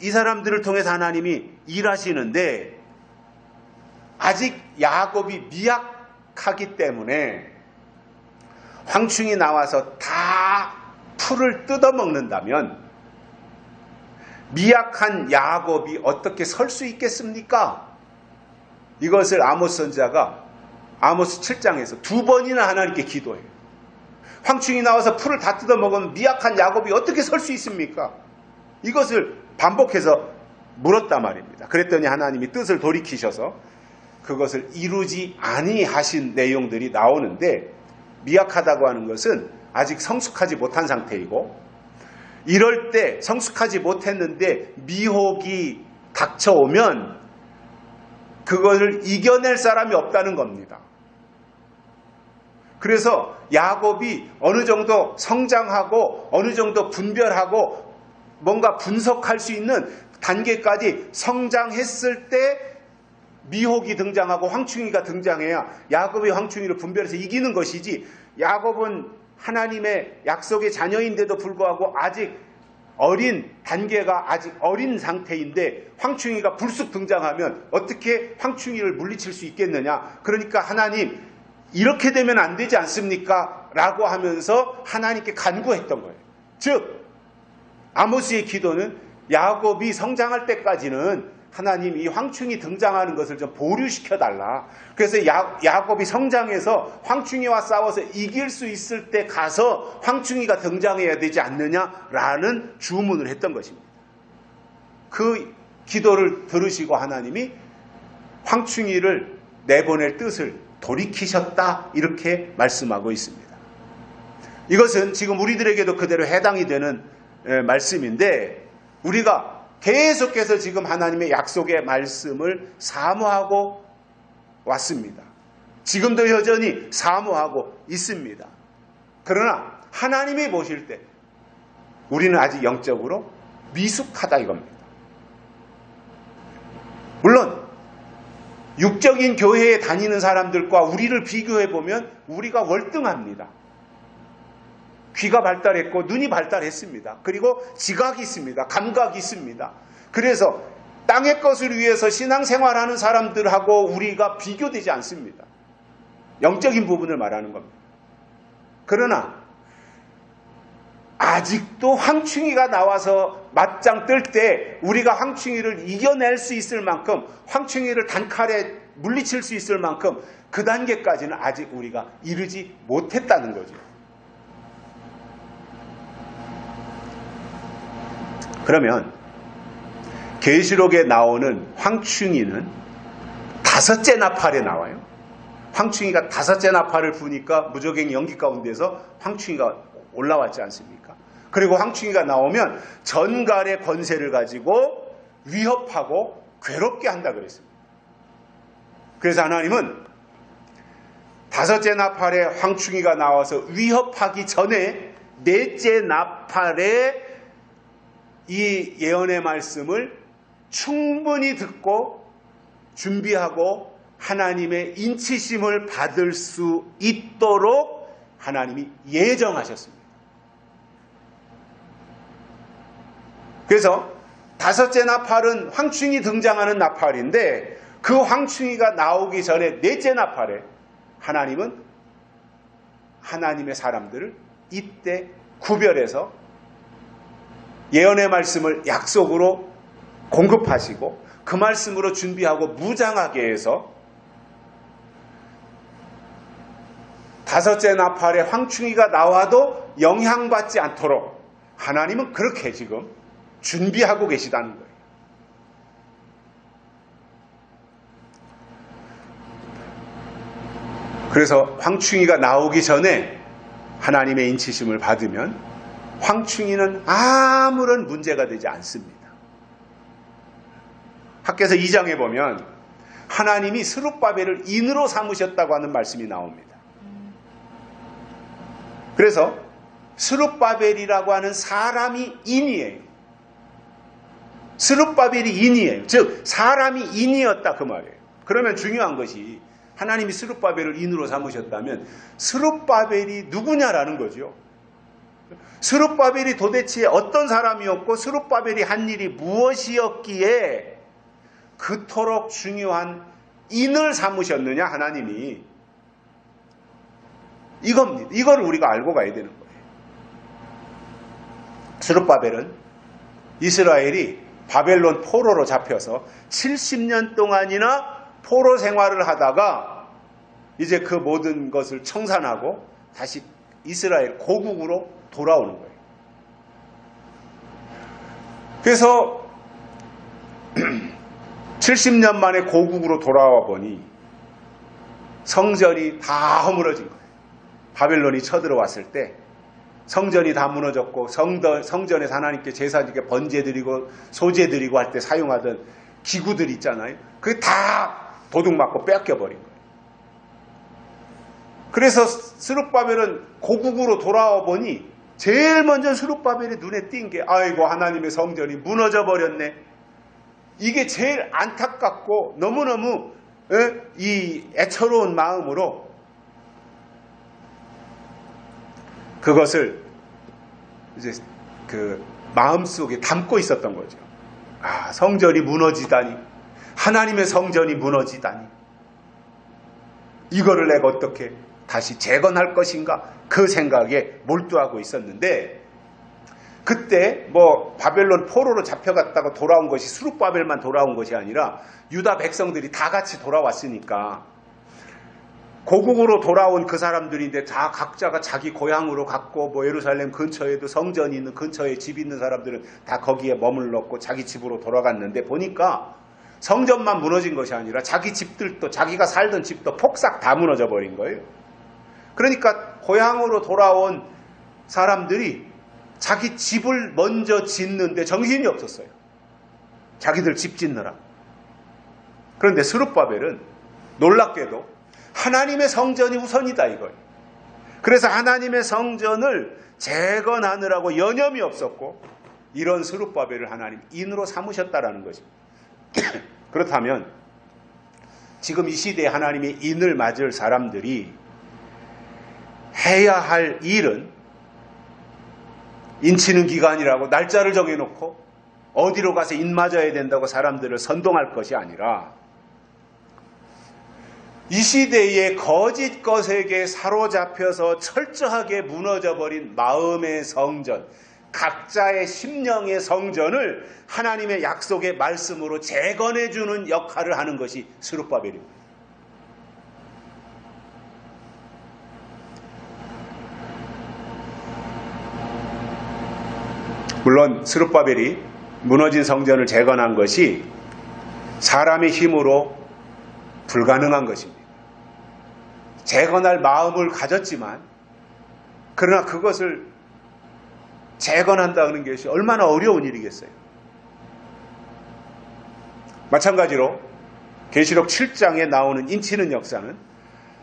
이 사람들을 통해서 하나님이 일하시는데 아직 야곱이 미약하기 때문에 황충이 나와서 다 풀을 뜯어먹는다면 미약한 야곱이 어떻게 설 수 있겠습니까? 이것을 아모스 선지자가 아모스 7장에서 2번이나 하나님께 기도해요. 황충이 나와서 풀을 다 뜯어먹으면 미약한 야곱이 어떻게 설 수 있습니까? 이것을 반복해서 물었단 말입니다. 그랬더니 하나님이 뜻을 돌이키셔서 그것을 이루지 아니하신 내용들이 나오는데, 미약하다고 하는 것은 아직 성숙하지 못한 상태이고, 이럴 때 성숙하지 못했는데 미혹이 닥쳐오면 그것을 이겨낼 사람이 없다는 겁니다. 그래서 야곱이 어느 정도 성장하고 어느 정도 분별하고 뭔가 분석할 수 있는 단계까지 성장했을 때 미혹이 등장하고 황충이가 등장해야 야곱이 황충이를 분별해서 이기는 것이지, 야곱은 하나님의 약속의 자녀인데도 불구하고 아직 어린 단계가 아직 어린 상태인데 황충이가 불쑥 등장하면 어떻게 황충이를 물리칠 수 있겠느냐. 그러니까 하나님, 이렇게 되면 안 되지 않습니까? 라고 하면서 하나님께 간구했던 거예요. 즉 아모스의 기도는 야곱이 성장할 때까지는 하나님 이 황충이 등장하는 것을 좀 보류시켜달라. 그래서 야곱이 성장해서 황충이와 싸워서 이길 수 있을 때 가서 황충이가 등장해야 되지 않느냐라는 주문을 했던 것입니다. 그 기도를 들으시고 하나님이 황충이를 내보낼 뜻을 돌이키셨다, 이렇게 말씀하고 있습니다. 이것은 지금 우리들에게도 그대로 해당이 되는 말씀인데, 우리가 계속해서 지금 하나님의 약속의 말씀을 사모하고 왔습니다. 지금도 여전히 사모하고 있습니다. 그러나 하나님이 보실 때 우리는 아직 영적으로 미숙하다 이겁니다. 물론 육적인 교회에 다니는 사람들과 우리를 비교해 보면 우리가 월등합니다. 귀가 발달했고 눈이 발달했습니다. 그리고 지각이 있습니다. 감각이 있습니다. 그래서 땅의 것을 위해서 신앙생활하는 사람들하고 우리가 비교되지 않습니다. 영적인 부분을 말하는 겁니다. 그러나 아직도 황충이가 나와서 맞짱 뜰 때 우리가 황충이를 이겨낼 수 있을 만큼, 황충이를 단칼에 물리칠 수 있을 만큼 그 단계까지는 아직 우리가 이르지 못했다는 거죠. 그러면 계시록에 나오는 황충이는 5째 나팔에 나와요. 황충이가 5째 나팔을 부니까 무저갱이 연기 가운데서 황충이가 올라왔지 않습니까? 그리고 황충이가 나오면 전갈의 권세를 가지고 위협하고 괴롭게 한다 그랬습니다. 그래서 하나님은 5째 나팔에 황충이가 나와서 위협하기 전에 4째 나팔에 이 예언의 말씀을 충분히 듣고 준비하고 하나님의 인치심을 받을 수 있도록 하나님이 예정하셨습니다. 그래서 5째 나팔은 황충이 등장하는 나팔인데, 그 황충이가 나오기 전에 4째 나팔에 하나님은 하나님의 사람들을 이때 구별해서 예언의 말씀을 약속으로 공급하시고 그 말씀으로 준비하고 무장하게 해서 5째 나팔에 황충이가 나와도 영향받지 않도록 하나님은 그렇게 지금 준비하고 계시다는 거예요. 그래서 황충이가 나오기 전에 하나님의 인치심을 받으면 황충이는 아무런 문제가 되지 않습니다. 학개서 2장에 보면 하나님이 스룹바벨을 인으로 삼으셨다고 하는 말씀이 나옵니다. 그래서 스룹바벨이라고 하는 사람이 인이에요. 스룹바벨이 인이에요. 즉 사람이 인이었다 그 말이에요. 그러면 중요한 것이 하나님이 스룹바벨을 인으로 삼으셨다면 스룹바벨이 누구냐라는 거죠. 스룹바벨이 도대체 어떤 사람이었고 스룹바벨이 한 일이 무엇이었기에 그토록 중요한 인을 삼으셨느냐 하나님이. 이겁니다. 이걸 우리가 알고 가야 되는 거예요. 스룹바벨은 이스라엘이 바벨론 포로로 잡혀서 70년 동안이나 포로 생활을 하다가 이제 그 모든 것을 청산하고 다시 이스라엘 고국으로 돌아오는 거예요. 그래서 70년 만에 고국으로 돌아와 보니 성전이 다 허물어진 거예요. 바벨론이 쳐들어왔을 때 성전이 다 무너졌고 성전에서 하나님께 제사지게 번제 드리고 소제 드리고 할 때 사용하던 기구들 있잖아요. 그게 다 도둑맞고 뺏겨버린 거예요. 그래서 스룹바벨은 고국으로 돌아와 보니 제일 먼저 스룹바벨이 눈에 띈 게 아이고 하나님의 성전이 무너져 버렸네. 이게 제일 안타깝고 너무너무 이 애처로운 마음으로 그것을 이제 그 마음속에 담고 있었던 거죠. 아, 성전이 무너지다니. 하나님의 성전이 무너지다니. 이거를 내가 어떻게 다시 재건할 것인가? 그 생각에 몰두하고 있었는데 그때 뭐 바벨론 포로로 잡혀갔다가 돌아온 것이 스룹바벨만 돌아온 것이 아니라 유다 백성들이 다 같이 돌아왔으니까 고국으로 돌아온 그 사람들인데 다 각자가 자기 고향으로 갔고 뭐 예루살렘 근처에도 성전이 있는 근처에 집 있는 사람들은 다 거기에 머물렀고 자기 집으로 돌아갔는데 보니까 성전만 무너진 것이 아니라 자기 집들도 자기가 살던 집도 폭삭 다 무너져 버린 거예요. 그러니까 고향으로 돌아온 사람들이 자기 집을 먼저 짓는데 정신이 없었어요. 자기들 집 짓느라. 그런데 스룹바벨은 놀랍게도 하나님의 성전이 우선이다 이거예요. 그래서 하나님의 성전을 재건하느라고 여념이 없었고 이런 스룹바벨을 하나님 인으로 삼으셨다라는 것입니다. 그렇다면 지금 이 시대에 하나님의 인을 맞을 사람들이 해야 할 일은 인치는 기간이라고 날짜를 정해놓고 어디로 가서 인 맞아야 된다고 사람들을 선동할 것이 아니라 이 시대의 거짓 것에게 사로잡혀서 철저하게 무너져버린 마음의 성전, 각자의 심령의 성전을 하나님의 약속의 말씀으로 재건해주는 역할을 하는 것이 스룹바벨입니다. 물론 스룹바벨이 무너진 성전을 재건한 것이 사람의 힘으로 불가능한 것입니다. 재건할 마음을 가졌지만 그러나 그것을 재건한다는 것이 얼마나 어려운 일이겠어요. 마찬가지로 계시록 7장에 나오는 인치는 역사는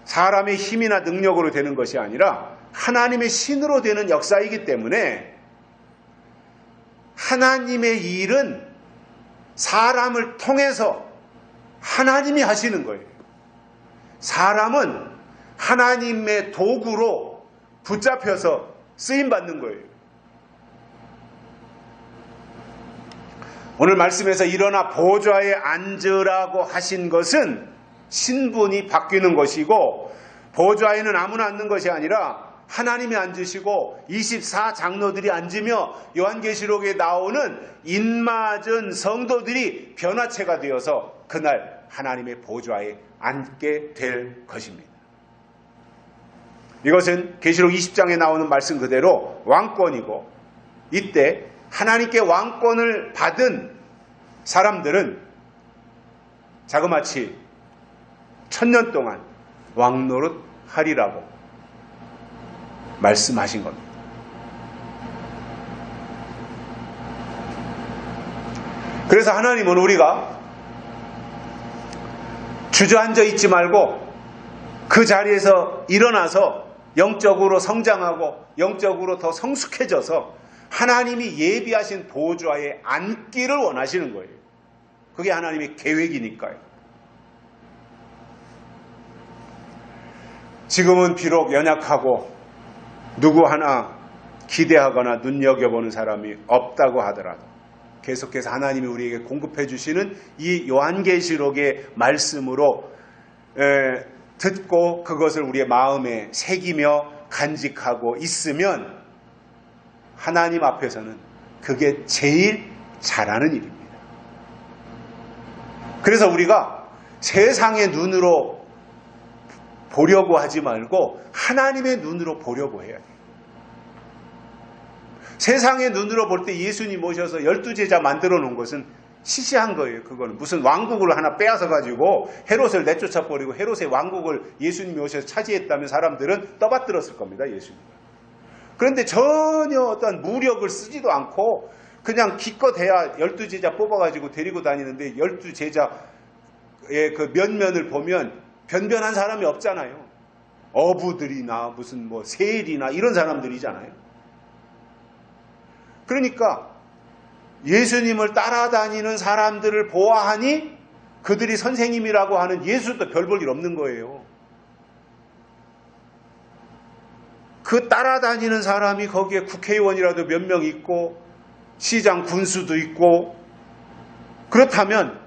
사람의 힘이나 능력으로 되는 것이 아니라 하나님의 신으로 되는 역사이기 때문에 하나님의 일은 사람을 통해서 하나님이 하시는 거예요. 사람은 하나님의 도구로 붙잡혀서 쓰임받는 거예요. 오늘 말씀에서 일어나 보좌에 앉으라고 하신 것은 신분이 바뀌는 것이고 보좌에는 아무나 앉는 것이 아니라 하나님이 앉으시고 24장로들이 앉으며 요한계시록에 나오는 인맞은 성도들이 변화체가 되어서 그날 하나님의 보좌에 앉게 될 것입니다. 이것은 계시록 20장에 나오는 말씀 그대로 왕권이고 이때 하나님께 왕권을 받은 사람들은 자그마치 1000년 동안 왕노릇 하리라고 말씀하신 겁니다. 그래서 하나님은 우리가 주저앉아 있지 말고 그 자리에서 일어나서 영적으로 성장하고 영적으로 더 성숙해져서 하나님이 예비하신 보좌에 앉기를 원하시는 거예요. 그게 하나님의 계획이니까요. 지금은 비록 연약하고 누구 하나 기대하거나 눈여겨보는 사람이 없다고 하더라도 계속해서 하나님이 우리에게 공급해 주시는 이 요한계시록의 말씀으로 듣고 그것을 우리의 마음에 새기며 간직하고 있으면 하나님 앞에서는 그게 제일 잘하는 일입니다. 그래서 우리가 세상의 눈으로 보려고 하지 말고 하나님의 눈으로 보려고 해야 돼요. 세상의 눈으로 볼 때 예수님 오셔서 12제자 만들어 놓은 것은 시시한 거예요. 그거는 무슨 왕국을 하나 빼앗아 가지고 헤롯을 내쫓아 버리고 헤롯의 왕국을 예수님이 오셔서 차지했다면 사람들은 떠받들었을 겁니다. 예수님. 그런데 전혀 어떤 무력을 쓰지도 않고 그냥 기껏해야 12제자 뽑아가지고 데리고 다니는데 12제자의 그 면면을 보면 변변한 사람이 없잖아요. 어부들이나 무슨 뭐 세일이나 이런 사람들이잖아요. 그러니까 예수님을 따라다니는 사람들을 보아하니 그들이 선생님이라고 하는 예수도 별 볼 일 없는 거예요. 그 따라다니는 사람이 거기에 국회의원이라도 몇 명 있고 시장 군수도 있고 그렇다면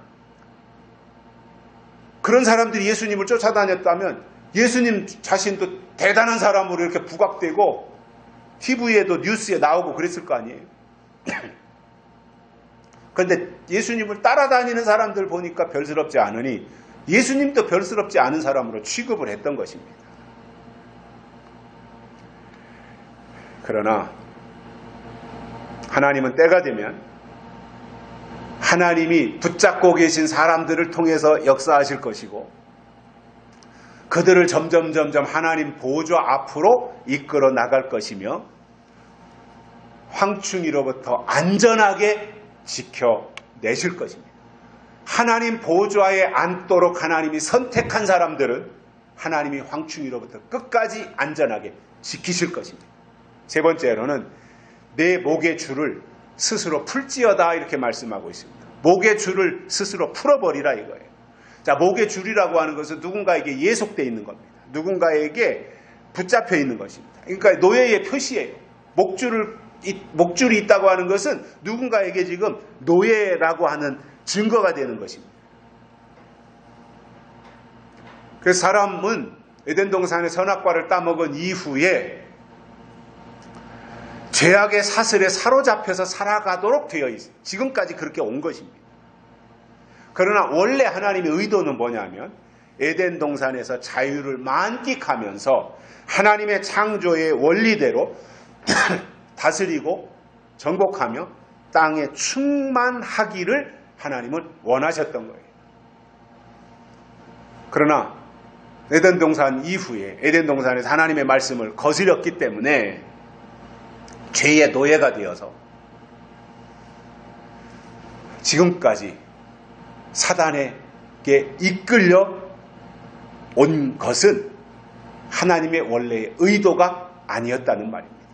그런 사람들이 예수님을 쫓아다녔다면 예수님 자신도 대단한 사람으로 이렇게 부각되고 TV에도 뉴스에 나오고 그랬을 거 아니에요. 그런데 예수님을 따라다니는 사람들 보니까 별스럽지 않으니 예수님도 별스럽지 않은 사람으로 취급을 했던 것입니다. 그러나 하나님은 때가 되면 하나님이 붙잡고 계신 사람들을 통해서 역사하실 것이고 그들을 점점 하나님 보좌 앞으로 이끌어 나갈 것이며 황충이로부터 안전하게 지켜내실 것입니다. 하나님 보좌에 앉도록 하나님이 선택한 사람들은 하나님이 황충이로부터 끝까지 안전하게 지키실 것입니다. 세 번째로는 내 목의 줄을 스스로 풀지어다 이렇게 말씀하고 있습니다. 목의 줄을 스스로 풀어버리라 이거예요. 자, 목의 줄이라고 하는 것은 누군가에게 예속되어 있는 겁니다. 누군가에게 붙잡혀 있는 것입니다. 그러니까 노예의 표시예요. 목줄이 있다고 하는 것은 누군가에게 지금 노예라고 하는 증거가 되는 것입니다. 그래서 사람은 에덴 동산의 선악과를 따먹은 이후에 죄악의 사슬에 사로잡혀서 살아가도록 되어 있어요. 지금까지 그렇게 온 것입니다. 그러나 원래 하나님의 의도는 뭐냐면 에덴 동산에서 자유를 만끽하면서 하나님의 창조의 원리대로 다스리고 정복하며 땅에 충만하기를 하나님은 원하셨던 거예요. 그러나 에덴 동산 이후에 에덴 동산에서 하나님의 말씀을 거스렸기 때문에 죄의 노예가 되어서 지금까지 사단에게 이끌려 온 것은 하나님의 원래의 의도가 아니었다는 말입니다.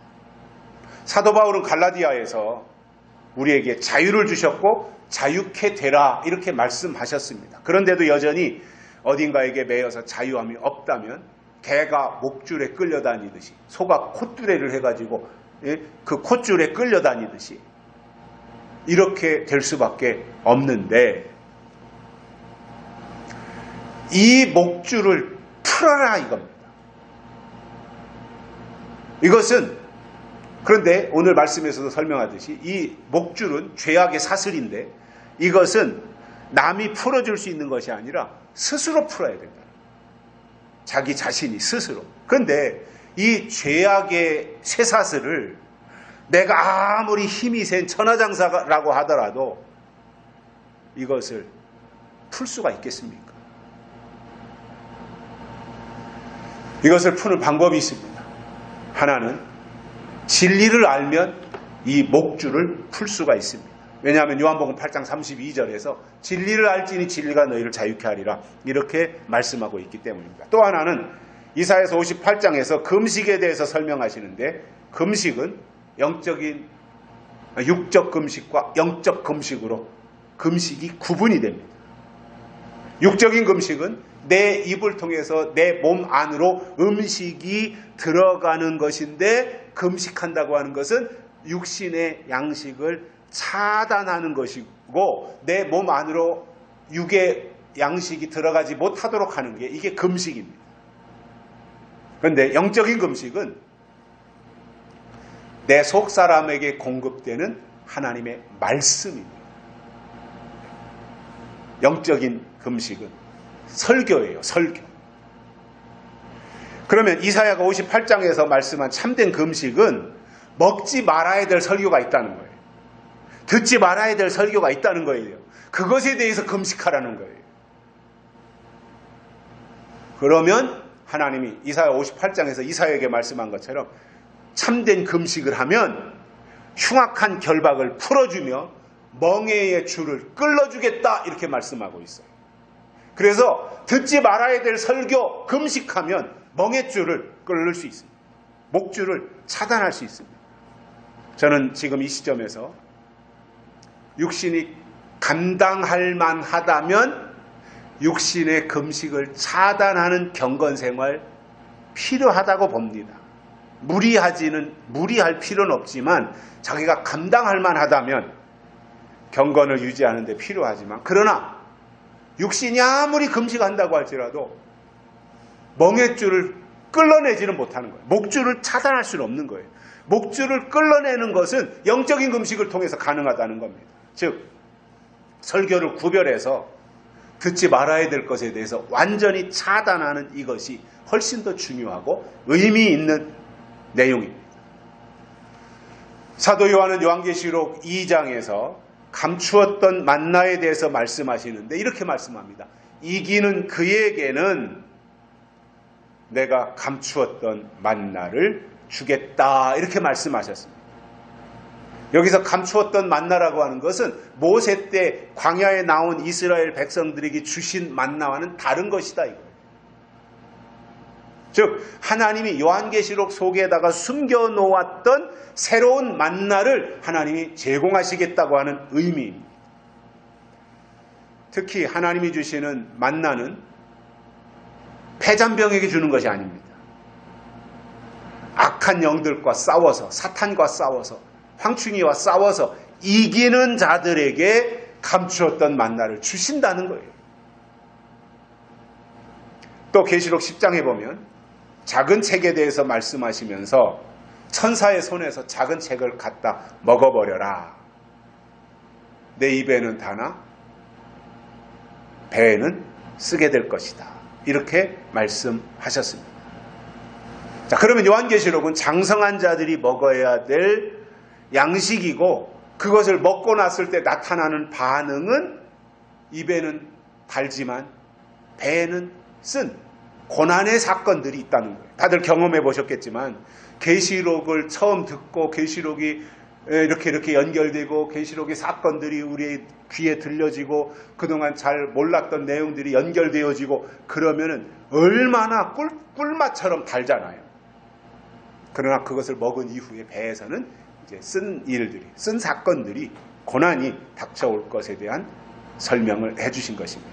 사도 바울은 갈라디아에서 우리에게 자유를 주셨고 자유케 되라 이렇게 말씀하셨습니다. 그런데도 여전히 어딘가에게 매여서 자유함이 없다면 개가 목줄에 끌려다니듯이 소가 콧두레를 해가지고 그 콧줄에 끌려다니듯이 이렇게 될 수밖에 없는데 이 목줄을 풀어라 이겁니다. 이것은 그런데 오늘 말씀에서도 설명하듯이 이 목줄은 죄악의 사슬인데 이것은 남이 풀어줄 수 있는 것이 아니라 스스로 풀어야 된다. 자기 자신이 스스로. 그런데 이 죄악의 쇠사슬을 내가 아무리 힘이 센 천하장사라고 하더라도 이것을 풀 수가 있겠습니까? 이것을 푸는 방법이 있습니다. 하나는 진리를 알면 이 목줄을 풀 수가 있습니다. 왜냐하면 요한복음 8장 32절에서 진리를 알지니 진리가 너희를 자유케 하리라 이렇게 말씀하고 있기 때문입니다. 또 하나는 이사야서 58장에서 금식에 대해서 설명하시는데 금식은 육적 금식과 영적 금식으로 금식이 구분이 됩니다. 육적인 금식은 내 입을 통해서 내 몸 안으로 음식이 들어가는 것인데 금식한다고 하는 것은 육신의 양식을 차단하는 것이고 내 몸 안으로 육의 양식이 들어가지 못하도록 하는 게 이게 금식입니다. 그런데 영적인 금식은 내 속사람에게 공급되는 하나님의 말씀입니다. 영적인 금식은 설교예요. 설교. 그러면 이사야가 58장에서 말씀한 참된 금식은 먹지 말아야 될 설교가 있다는 거예요. 듣지 말아야 될 설교가 있다는 거예요. 그것에 대해서 금식하라는 거예요. 그러면 하나님이 이사야 58장에서 이사야에게 말씀한 것처럼 참된 금식을 하면 흉악한 결박을 풀어주며 멍에의 줄을 끌어주겠다 이렇게 말씀하고 있어요. 그래서 듣지 말아야 될 설교 금식하면 멍에줄을 끌을 수 있습니다. 목줄을 차단할 수 있습니다. 저는 지금 이 시점에서 육신이 감당할 만하다면 육신의 금식을 차단하는 경건생활 필요하다고 봅니다. 무리할 필요는 없지만 자기가 감당할 만하다면 경건을 유지하는 데 필요하지만 그러나 육신이 아무리 금식한다고 할지라도 멍에줄을 끌어내지는 못하는 거예요. 목줄을 차단할 수는 없는 거예요. 목줄을 끌어내는 것은 영적인 금식을 통해서 가능하다는 겁니다. 즉 설교를 구별해서 듣지 말아야 될 것에 대해서 완전히 차단하는 이것이 훨씬 더 중요하고 의미 있는 내용입니다. 사도 요한은 요한계시록 2장에서 감추었던 만나에 대해서 말씀하시는데 이렇게 말씀합니다. 이기는 그에게는 내가 감추었던 만나를 주겠다 이렇게 말씀하셨습니다. 여기서 감추었던 만나라고 하는 것은 모세 때 광야에 나온 이스라엘 백성들에게 주신 만나와는 다른 것이다 이거예요. 즉 하나님이 요한계시록 속에다가 숨겨놓았던 새로운 만나를 하나님이 제공하시겠다고 하는 의미입니다. 특히 하나님이 주시는 만나는 패잔병에게 주는 것이 아닙니다. 악한 영들과 싸워서 사탄과 싸워서 황충이와 싸워서 이기는 자들에게 감추었던 만나를 주신다는 거예요. 또 계시록 10장에 보면 작은 책에 대해서 말씀하시면서 천사의 손에서 작은 책을 갖다 먹어버려라. 내 입에는 다나 배에는 쓰게 될 것이다. 이렇게 말씀하셨습니다. 자, 그러면 요한계시록은 장성한 자들이 먹어야 될 양식이고 그것을 먹고 났을 때 나타나는 반응은 입에는 달지만 배에는 쓴 고난의 사건들이 있다는 거예요. 다들 경험해 보셨겠지만 계시록을 처음 듣고 계시록이 이렇게 연결되고 계시록의 사건들이 우리의 귀에 들려지고 그동안 잘 몰랐던 내용들이 연결되어지고 그러면은 얼마나 꿀맛처럼 달잖아요. 그러나 그것을 먹은 이후에 배에서는 이제 쓴 사건들이 고난이 닥쳐올 것에 대한 설명을 해주신 것입니다.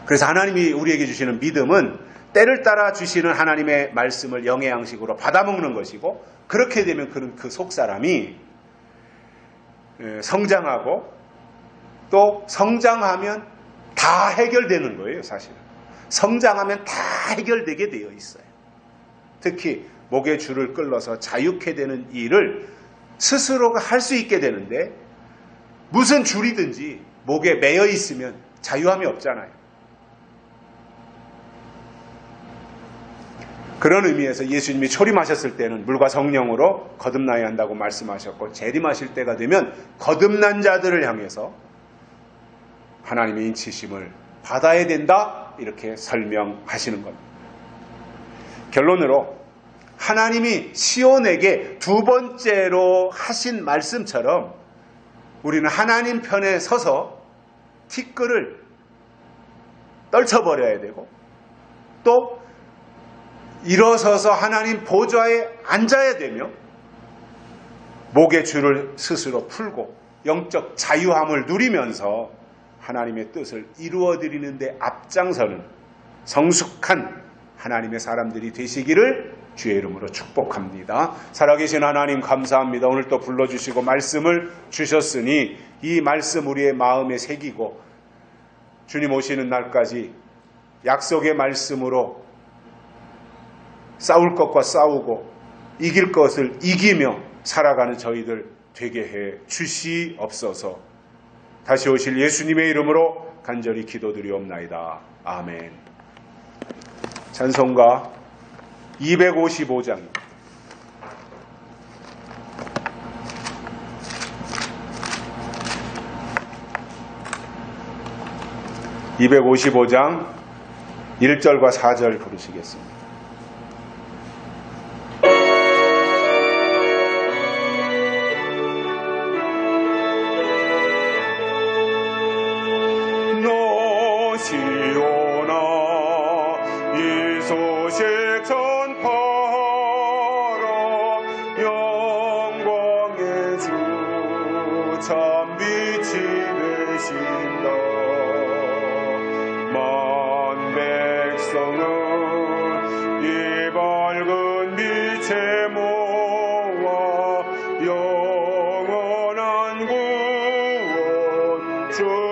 그래서 하나님이 우리에게 주시는 믿음은 때를 따라 주시는 하나님의 말씀을 영의 양식으로 받아먹는 것이고 그렇게 되면 그 속사람이 성장하고 또 성장하면 다 해결되는 거예요. 사실은 성장하면 다 해결되게 되어 있어요. 특히 목의 줄을 끌어서 자유케 되는 일을 스스로가 할 수 있게 되는데 무슨 줄이든지 목에 매여 있으면 자유함이 없잖아요. 그런 의미에서 예수님이 초림하셨을 때는 물과 성령으로 거듭나야 한다고 말씀하셨고 재림하실 때가 되면 거듭난 자들을 향해서 하나님의 인치심을 받아야 된다 이렇게 설명하시는 겁니다. 결론으로 하나님이 시온에게 두 번째로 하신 말씀처럼 우리는 하나님 편에 서서 티끌을 떨쳐버려야 되고 또 일어서서 하나님 보좌에 앉아야 되며 목의 줄을 스스로 풀고 영적 자유함을 누리면서 하나님의 뜻을 이루어드리는데 앞장서는 성숙한 하나님의 사람들이 되시기를 주의 이름으로 축복합니다. 살아계신 하나님 감사합니다. 오늘 또 불러주시고 말씀을 주셨으니 이 말씀 우리의 마음에 새기고 주님 오시는 날까지 약속의 말씀으로 싸울 것과 싸우고 이길 것을 이기며 살아가는 저희들 되게 해 주시옵소서. 다시 오실 예수님의 이름으로 간절히 기도드리옵나이다. 아멘. 찬송가 255장 255장 1절과 4절 부르시겠습니다. 노시오나 이 소식 전파하라 영광의 주 참 빛이 되신다 만 백성은 이 밝은 빛에 모아 영원한 구원 주